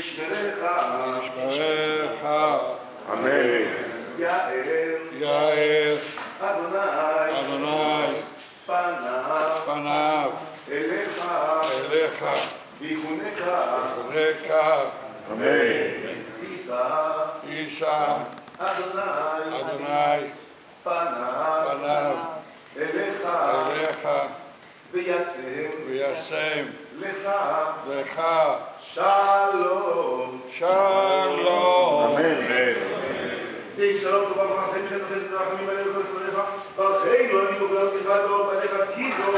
וישמרך. אמן. יאר אדוני פניו אליך ויחונקה. אמן. יישא אדוני פניו אליך וישם לך שלום. אמן. שים שלום טובה וברכה חיים חסד וחסד ורחמים עלינו וחסד עליך ברכנו אני וברכך טוב עליך כי טוב